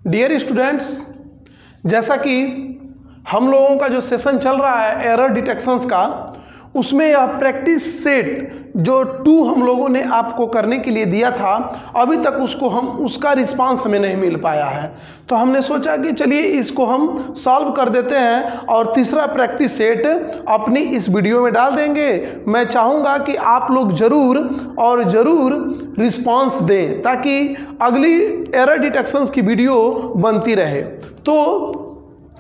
Dear students, जैसा कि हम लोगों का जो सेशन चल रहा है एरर डिटेक्शंस का, उसमें यह प्रैक्टिस सेट जो 2 हम लोगों ने आपको करने के लिए दिया था, अभी तक उसका रिस्पांस हमें नहीं मिल पाया है। तो हमने सोचा कि चलिए इसको हम सॉल्व कर देते हैं और तीसरा प्रैक्टिस सेट अपनी इस वीडियो में डाल देंगे। मैं चाहूँगा कि आप लोग ज़रूर रिस्पांस दें ताकि अगली एरर डिटेक्शंस की वीडियो बनती रहे। तो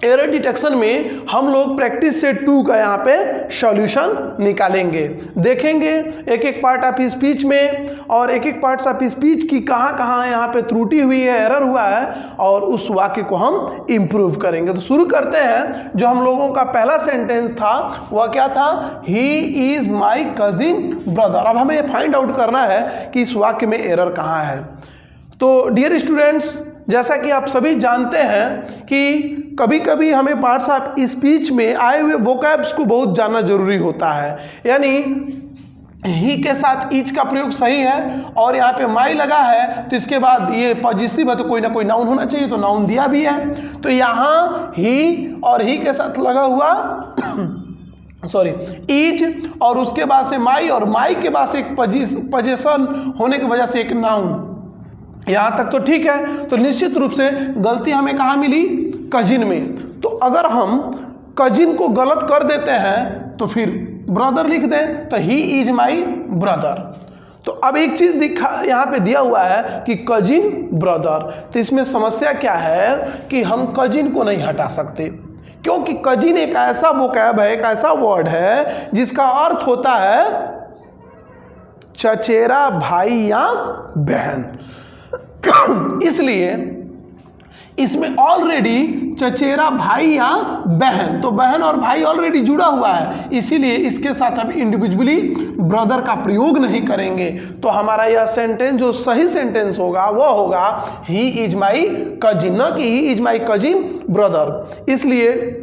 एरर डिटेक्शन में हम लोग प्रैक्टिस सेट 2 का यहाँ पे सॉल्यूशन निकालेंगे, देखेंगे एक एक पार्ट ऑफ स्पीच में और एक एक पार्ट्स ऑफ स्पीच की कहाँ यहाँ पे त्रुटि हुई है, एरर हुआ है, और उस वाक्य को हम इम्प्रूव करेंगे। तो शुरू करते हैं। जो हम लोगों का पहला सेंटेंस था वह क्या था? He is my cousin brother. अब हमें फाइंड आउट करना है कि इस वाक्य में एरर कहाँ है। तो डियर स्टूडेंट्स, जैसा कि आप सभी जानते हैं कि कभी कभी हमें पार्ट्स ऑफ स्पीच में आए हुए वोकैब्स को बहुत जानना जरूरी होता है। यानी ही के साथ ईच का प्रयोग सही है और यहाँ पे माई लगा है, तो इसके बाद ये पॉजिटिव है तो कोई ना कोई नाउन होना चाहिए, तो नाउन दिया भी है। तो यहाँ ही और ही के साथ लगा हुआ ईच और उसके बाद से माई और माई के बाद से एक पोजीशन होने की वजह से एक नाउन, यहाँ तक तो ठीक है। तो निश्चित रूप से गलती हमें कहाँ मिली? कजिन में। तो अगर हम कजिन को गलत कर देते हैं तो फिर ब्रदर लिख दें, तो ही इज माई ब्रदर। तो अब एक चीज यहाँ पे दिया हुआ है कि कजिन ब्रदर, तो इसमें समस्या क्या है कि हम कजिन को नहीं हटा सकते, क्योंकि कजिन एक ऐसा वोकैब है, एक ऐसा वर्ड है जिसका अर्थ होता है चचेरा भाई या बहन। इसलिए इसमें ऑलरेडी चचेरा भाई या बहन, तो बहन और भाई ऑलरेडी जुड़ा हुआ है, इसीलिए इसके साथ हम इंडिविजुअली ब्रदर का प्रयोग नहीं करेंगे। तो हमारा यह सेंटेंस जो सही सेंटेंस होगा वह होगा ही इज माई कजिन, न कि he is my cousin brother. इसलिए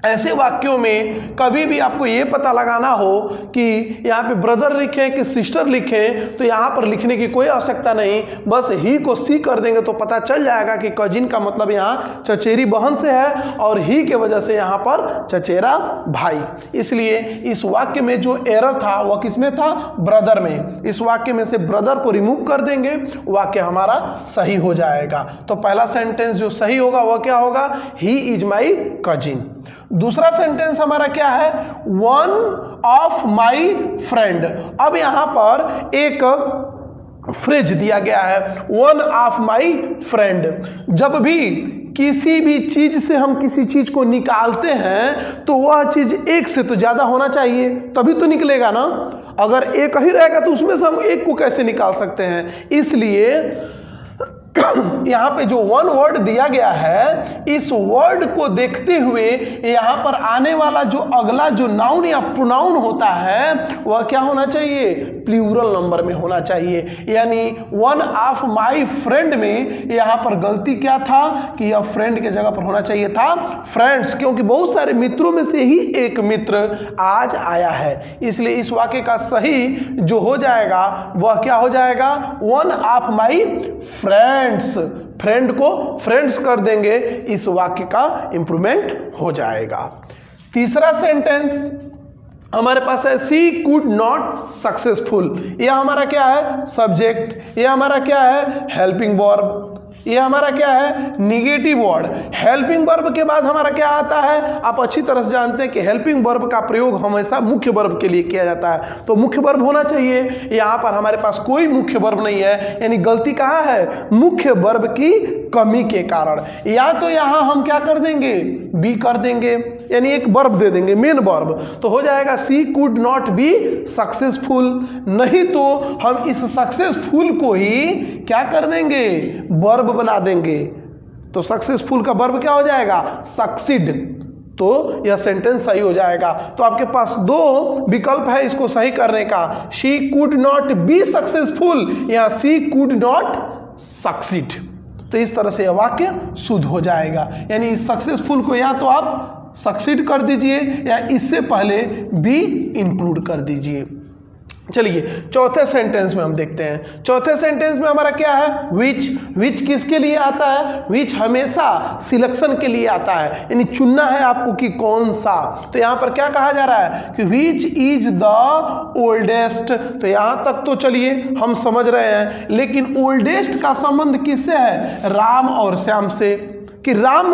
ऐसे वाक्यों में कभी भी आपको ये पता लगाना हो कि यहाँ पे ब्रदर लिखें कि सिस्टर लिखें, तो यहाँ पर लिखने की कोई आवश्यकता नहीं, बस ही को सी कर देंगे तो पता चल जाएगा कि कजिन का मतलब यहाँ चचेरी बहन से है और ही के वजह से यहाँ पर चचेरा भाई। इसलिए इस वाक्य में जो एरर था वह किसमें था? ब्रदर में। इस वाक्य में से ब्रदर को रिमूव कर देंगे, वाक्य हमारा सही हो जाएगा। तो पहला सेंटेंस जो सही होगा वह क्या होगा? He is my cousin. दूसरा सेंटेंस हमारा क्या है? One of my friend. अब यहां पर एक फ्रेज दिया गया है, वन ऑफ माई फ्रेंड। जब भी किसी भी चीज से हम किसी चीज को निकालते हैं तो वह चीज एक से तो ज्यादा होना चाहिए, तभी तो निकलेगा ना। अगर एक ही रहेगा तो उसमें से हम एक को कैसे निकाल सकते हैं? इसलिए यहाँ पे जो वन वर्ड दिया गया है, इस वर्ड को देखते हुए यहाँ पर आने वाला जो अगला जो नाउन या प्रोनाउन होता है वह क्या होना चाहिए? प्लूरल नंबर में होना चाहिए। यानी वन ऑफ माई फ्रेंड में यहाँ पर गलती क्या था कि यह फ्रेंड के जगह पर होना चाहिए था फ्रेंड्स, क्योंकि बहुत सारे मित्रों में से ही एक मित्र आज आया है। इसलिए इस वाक्य का सही जो हो जाएगा वह क्या हो जाएगा? वन ऑफ माई फ्रेंड को फ्रेंड्स कर देंगे, इस वाक्य का इंप्रूवमेंट हो जाएगा। तीसरा सेंटेंस हमारे पास है सी कुड नॉट सक्सेसफुल। यह हमारा क्या है? सब्जेक्ट। यह हमारा क्या है? Helping verb. ये हमारा क्या है? Negative word. हेल्पिंग वर्ब के बाद हमारा क्या आता है? आप अच्छी तरह से जानते हैं कि हेल्पिंग वर्ब का प्रयोग हमेशा मुख्य वर्ब के लिए किया जाता है, तो मुख्य वर्ब होना चाहिए। यहाँ पर हमारे पास कोई मुख्य वर्ब नहीं है, यानी गलती कहाँ है? मुख्य वर्ब की कमी के कारण। या तो यहाँ हम क्या कर देंगे? बी कर देंगे, यानी एक वर्ब दे देंगे, मेन वर्ब, तो हो जाएगा सी कुड नॉट बी सक्सेसफुल। नहीं तो हम इस सक्सेसफुल को ही क्या कर देंगे? वर्ब बना देंगे, तो सक्सेसफुल का वर्ब क्या हो जाएगा? सक्सीड। तो यह सेंटेंस सही हो जाएगा। तो आपके पास 2 विकल्प है इसको सही करने का। She could not be successful या शी कुड नॉट सक्सीड। तो इस तरह से यह वाक्य शुद्ध हो जाएगा। यानी सक्सेसफुल को या तो आप सक्सीड कर दीजिए या इससे पहले बी इंक्लूड कर दीजिए। चलिए चौथे सेंटेंस में हम देखते हैं। चौथे सेंटेंस में हमारा क्या है, विच किसके लिए आता है, विच हमेशा सिलेक्शन के लिए आता है, यानी चुनना है आपको कि कौन सा। तो यहां पर क्या कहा जा रहा है कि विच इज द ओल्डेस्ट। तो यहां तक तो चलिए हम समझ रहे हैं, लेकिन ओल्डेस्ट का संबंध किससे है, राम और श्याम से। कि राम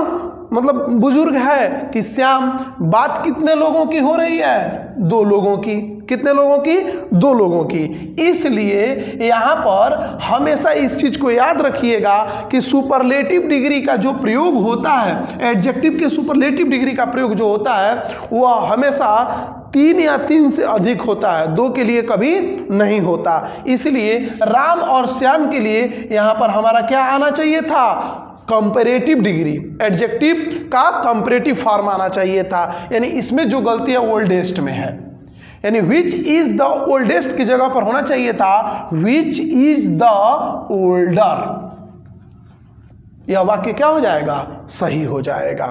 मतलब बुजुर्ग है कि श्याम। बात कितने लोगों की हो रही है, दो लोगों की। कितने लोगों की, दो लोगों की। इसलिए यहां पर हमेशा इस चीज को याद रखिएगा कि सुपरलेटिव डिग्री का जो प्रयोग होता है, एडजेक्टिव के सुपरलेटिव डिग्री का प्रयोग जो होता है वह हमेशा 3 या 3 से अधिक होता है, 2 के लिए कभी नहीं होता। इसलिए राम और श्याम के लिए यहां पर हमारा क्या आना चाहिए था, कंपैरेटिव डिग्री, एडजेक्टिव का कंपैरेटिव फॉर्म आना चाहिए था। यानी इसमें जो गलती है ओल्डेस्ट में है, यानी विच इज द ओल्डेस्ट की जगह पर होना चाहिए था विच इज द ओल्डर। यह वाक्य क्या हो जाएगा, सही हो जाएगा।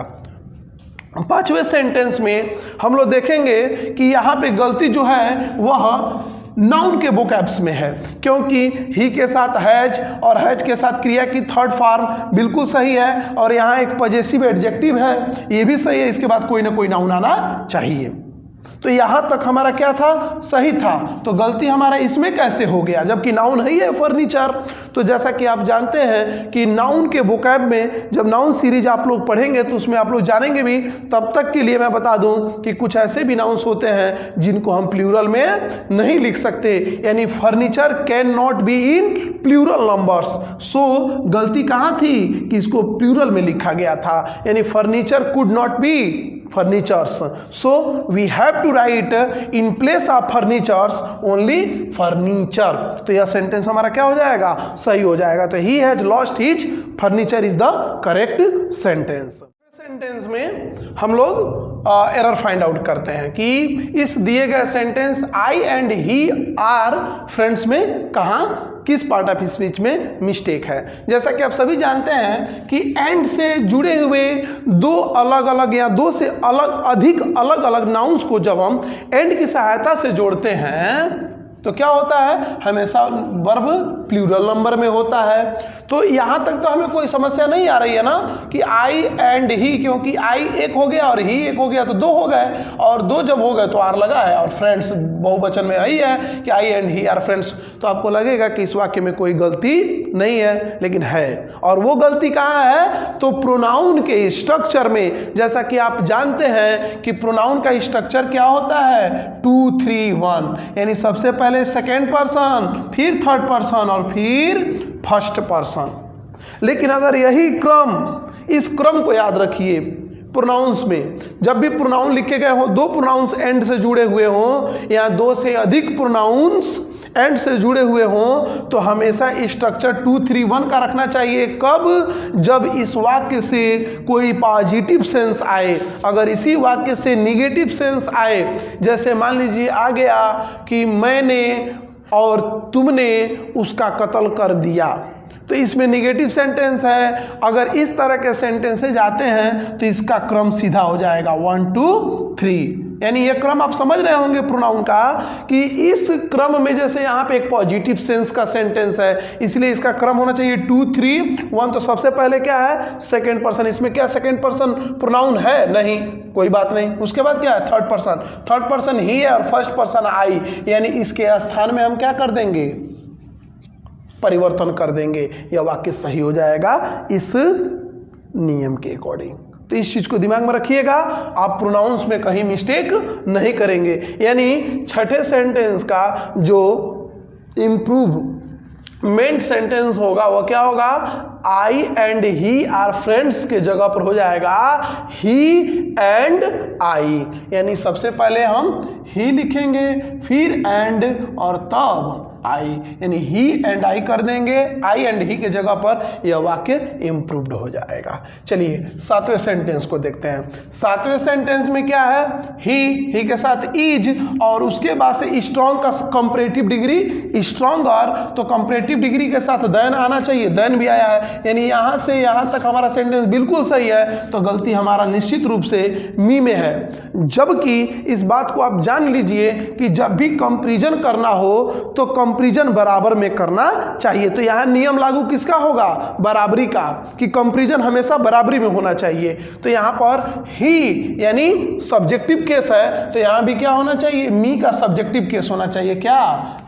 पांचवें सेंटेंस में हम लोग देखेंगे कि यहां पे गलती जो है वह नाउन के वोकैब्स में है, क्योंकि ही के साथ हैज और हैज के साथ क्रिया की थर्ड फॉर्म बिल्कुल सही है, और यहाँ एक पॉजेसिव एडजेक्टिव है, ये भी सही है। इसके बाद कोई ना कोई नाउन आना चाहिए। तो यहां तक हमारा क्या था, सही था। तो गलती हमारा इसमें कैसे हो गया, जबकि नाउन है ही है फर्नीचर। तो जैसा कि आप जानते हैं कि नाउन के वोकैब में जब नाउन सीरीज आप लोग पढ़ेंगे तो उसमें आप लोग जानेंगे भी। तब तक के लिए मैं बता दूं कि कुछ ऐसे भी नाउन्स होते हैं जिनको हम प्लूरल में नहीं लिख सकते, यानी furniture can not be in plural numbers. So गलती कहाँ थी कि इसको प्लूरल में लिखा गया था, यानी furniture could not be furnitures. So we have to write in place of furnitures only furniture. तो यह सेंटेंस हमारा क्या हो जाएगा, सही हो जाएगा। तो he has lost his furniture is the correct sentence. Sentence में हम लोग एरर फाइंड आउट करते हैं कि इस दिए गए sentence I and he are friends में कहाँ, किस पार्ट ऑफ स्पीच में मिस्टेक है। जैसा कि आप सभी जानते हैं कि एंड से जुड़े हुए दो अलग अलग या दो से अधिक अलग अलग नाउन्स को जब हम एंड की सहायता से जोड़ते हैं तो क्या होता है, हमेशा वर्ब प्लूरल नंबर में होता है। तो यहाँ तक तो हमें कोई समस्या नहीं आ रही है ना कि आई एंड ही, क्योंकि आई एक हो गया और ही एक हो गया तो 2 हो गए, और 2 जब हो गए तो आर लगा है, और फ्रेंड्स बहुवचन में आई है कि आई एंड ही आर फ्रेंड्स। तो आपको लगेगा कि इस वाक्य में कोई गलती नहीं है, लेकिन है। और वो गलती कहाँ है, तो प्रोनाउन के स्ट्रक्चर में। जैसा कि आप जानते हैं कि प्रोनाउन का स्ट्रक्चर क्या होता है, 2 3 1, यानी सबसे पहले सेकेंड पर्सन, फिर थर्ड पर्सन और फिर फर्स्ट पर्सन। लेकिन अगर यही क्रम, इस क्रम को याद रखिए प्रोनाउंस में, जब भी प्रोनाउन लिखे गए हो, 2 प्रोनाउंस एंड से जुड़े हुए हो या 2 से अधिक प्रोनाउंस एंड से जुड़े हुए हों, तो हमेशा स्ट्रक्चर 2 3 1 का रखना चाहिए। कब, जब इस वाक्य से कोई पॉजिटिव सेंस आए। अगर इसी वाक्य से निगेटिव सेंस आए, जैसे मान लीजिए आ गया कि मैंने और तुमने उसका कत्ल कर दिया, तो इसमें निगेटिव सेंटेंस है। अगर इस तरह के सेंटेंसेज आते हैं तो इसका क्रम सीधा हो जाएगा 1 2 3, यानी ये क्रम आप समझ रहे होंगे प्रोनाउन का कि इस क्रम में जैसे यहाँ पे एक पॉजिटिव सेंस का सेंटेंस है, इसलिए इसका क्रम होना चाहिए 2 3 1। तो सबसे पहले क्या है, सेकेंड पर्सन। इसमें क्या सेकेंड पर्सन प्रोनाउन है, नहीं, कोई बात नहीं। उसके बाद क्या है, थर्ड पर्सन। थर्ड पर्सन ही है और फर्स्ट पर्सन आई, यानी इसके स्थान में हम क्या कर देंगे, परिवर्तन कर देंगे। यह वाक्य सही हो जाएगा इस नियम के अकॉर्डिंग। तो इस चीज को दिमाग में रखिएगा, आप प्रोनाउंस में कहीं मिस्टेक नहीं करेंगे। यानी छठे सेंटेंस का जो इम्प्रूवमेंट सेंटेंस होगा वो क्या होगा, आई एंड ही आर फ्रेंड्स के जगह पर हो जाएगा ही एंड आई। यानी सबसे पहले हम ही लिखेंगे, फिर एंड और तब आई, यानी ही एंड आई कर देंगे। आई एंड ही के जगह पर यह वाक्य इम्प्रूव्ड हो जाएगा। चलिए 7वें सेंटेंस को देखते हैं। 7वें सेंटेंस में क्या है, ही के साथ इज और उसके बाद से स्ट्रॉन्ग का कंपैरेटिव डिग्री स्ट्रॉन्गर, तो कंपैरेटिव डिग्री के साथ देन आना चाहिए, देन भी आया है, यानी यहाँ से यहाँ तक हमारा सेंटेंस बिल्कुल सही है, तो गलती हमारा निश्चित रूप से मी में है। जबकि इस बात को आप जान लीजिए कि जब भी कंपैरिजन करना हो तो कंपैरिजन बराबर में करना चाहिए। तो यहाँ नियम लागू किसका होगा? बराबरी का, कि कंपैरिजन हमेशा बराबरी में होना चाहिए। तो यहाँ पर ही यानी सब्जेक्टिव केस है, तो यहाँ भी क्या होना चाहिए? मी का सब्जेक्टिव केस होना चाहिए, क्या?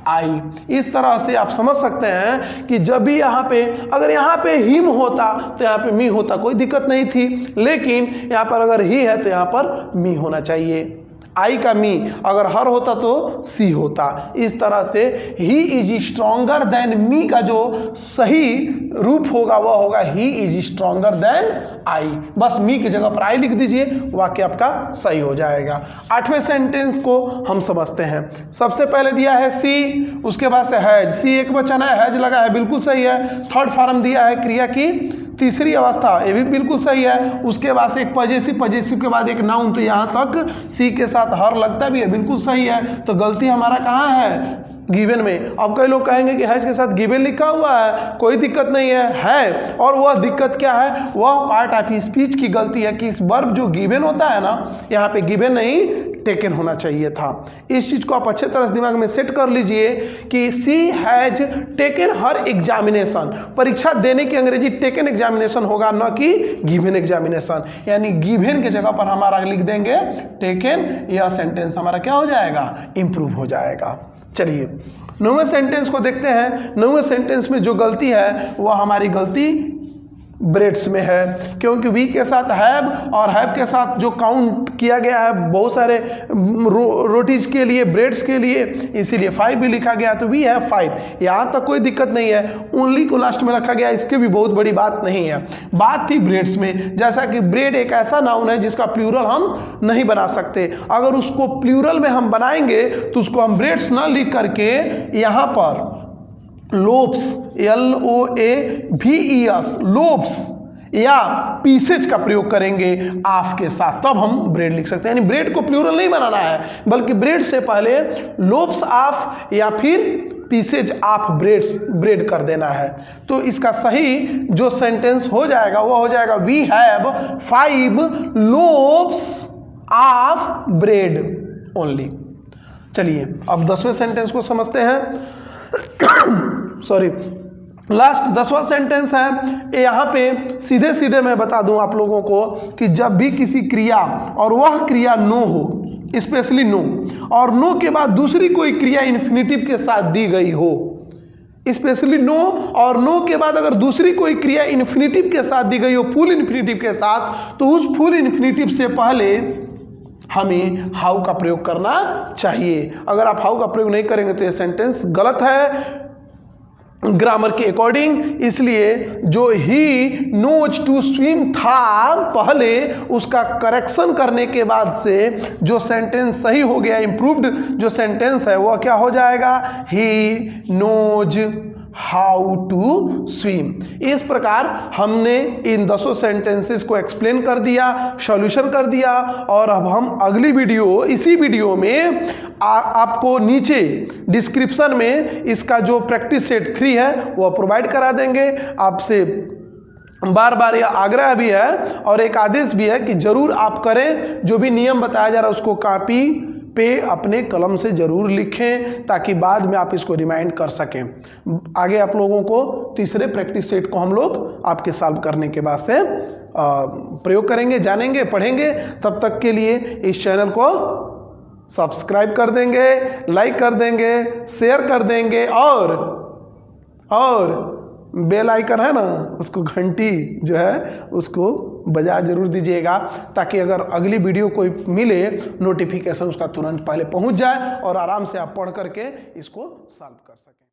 आई। इस तरह से आप समझ सकते हैं कि जब भी यहाँ पे, अगर यहाँ पे हिम होता तो यहाँ पे मी होता, कोई दिक्कत नहीं थी, लेकिन यहाँ पर अगर ही है तो यहाँ पर मी होना चाहिए। आई का मी, अगर हर होता तो सी होता। इस तरह से he is stronger than me का जो सही रूप होगा वह होगा he is stronger than I. बस मी की जगह पर आई लिख दीजिए, वाक्य आपका सही हो जाएगा। 8वें सेंटेंस को हम समझते हैं। सबसे पहले दिया है सी, उसके बाद से हैज, सी एक वचन है, हैज लगा है, बिल्कुल सही है। थर्ड फॉर्म दिया है क्रिया की तीसरी अवस्था, ये भी बिल्कुल सही है। उसके बाद से एक पजेसिव, पजेसिव के बाद एक नाउन, तो यहाँ तक सी के साथ हर लगता भी है, बिल्कुल सही है। तो गलती हमारा कहाँ है? गिवन में। अब कई लोग कहेंगे कि हैज के साथ गिवन लिखा हुआ है, कोई दिक्कत नहीं है। और वह दिक्कत क्या है? वह पार्ट ऑफ स्पीच की गलती है कि इस वर्ब जो गिवन होता है ना, यहाँ पे गिवन नहीं टेकन होना चाहिए था। इस चीज को आप अच्छे तरह से दिमाग में सेट कर लीजिए कि सी हैज टेकन हर एग्जामिनेशन, परीक्षा देने की अंग्रेजी टेकन एग्जामिनेशन होगा, न कि गिवन एग्जामिनेशन। यानी गिवन की जगह पर हमारा लिख देंगे टेकन, यह सेंटेंस हमारा क्या हो जाएगा? इंप्रूव हो जाएगा। चलिए 9वें सेंटेंस को देखते हैं। 9वें सेंटेंस में जो गलती है वह हमारी गलती ब्रेड्स में है, क्योंकि वी के साथ हैव और हैव के साथ जो काउंट किया गया है बहुत सारे रोटीज के लिए, ब्रेड्स के लिए, इसीलिए 5 भी लिखा गया। तो वी हैव 5, यहाँ तक कोई दिक्कत नहीं है। ओनली को लास्ट में रखा गया, इसके भी बहुत बड़ी बात नहीं है। बात थी ब्रेड्स में, जैसा कि ब्रेड एक ऐसा नाउन है जिसका प्लूरल हम नहीं बना सकते। अगर उसको प्लूरल में हम बनाएंगे तो उसको हम ब्रेड्स न लिख करके यहाँ पर लोब्स, LOAVES, लोब्स या पीसेज का प्रयोग करेंगे आफ के साथ, तब हम ब्रेड लिख सकते हैं। यानी ब्रेड को प्लूरल नहीं बनाना है, बल्कि ब्रेड से पहले लोब्स आफ या फिर पीसेज आफ ब्रेड कर देना है। तो इसका सही जो सेंटेंस हो जाएगा वो हो जाएगा we have 5 loaves of bread only. चलिए अब 10वें सेंटेंस को समझते हैं। सॉरी, लास्ट 10वां सेंटेंस है। यहाँ पे सीधे सीधे मैं बता दूं आप लोगों को कि जब भी किसी क्रिया और वह क्रिया नो हो, स्पेशली नो, और नो के बाद दूसरी कोई क्रिया इन्फिनिटिव के साथ दी गई हो, स्पेशली नो और नो के बाद अगर दूसरी कोई क्रिया इन्फिनिटिव के साथ दी गई हो, फुल इन्फिनिटिव के साथ, तो उस फुल इन्फिनिटिव से पहले हमें हाउ का प्रयोग करना चाहिए। अगर आप हाउ का प्रयोग नहीं करेंगे तो यह सेंटेंस गलत है ग्रामर के अकॉर्डिंग। इसलिए जो ही नोज टू स्विम था, पहले उसका करेक्शन करने के बाद से जो सेंटेंस सही हो गया, इंप्रूव्ड जो सेंटेंस है वह क्या हो जाएगा? He knows how to swim. इस प्रकार हमने इन 10 सेंटेंसेस को एक्सप्लेन कर दिया, सॉल्यूशन कर दिया, और अब हम अगली वीडियो, इसी वीडियो में आपको नीचे डिस्क्रिप्शन में इसका जो प्रैक्टिस सेट 3 है वह प्रोवाइड करा देंगे। आपसे बार बार यह आग्रह भी है और एक आदेश भी है कि जरूर आप करें। जो भी नियम बताया जा रहा है उसको कॉपी पे अपने कलम से जरूर लिखें, ताकि बाद में आप इसको रिमाइंड कर सकें। आगे आप लोगों को तीसरे प्रैक्टिस सेट को हम लोग आपके सॉल्व करने के बाद से प्रयोग करेंगे, जानेंगे, पढ़ेंगे। तब तक के लिए इस चैनल को सब्सक्राइब कर देंगे, लाइक कर देंगे, शेयर कर देंगे, और बेल आइकन है ना, उसको घंटी जो है उसको बजा जरूर दीजिएगा, ताकि अगर अगली वीडियो कोई मिले नोटिफिकेशन उसका तुरंत पहले पहुंच जाए और आराम से आप पढ़ करके इसको सॉल्व कर सकें।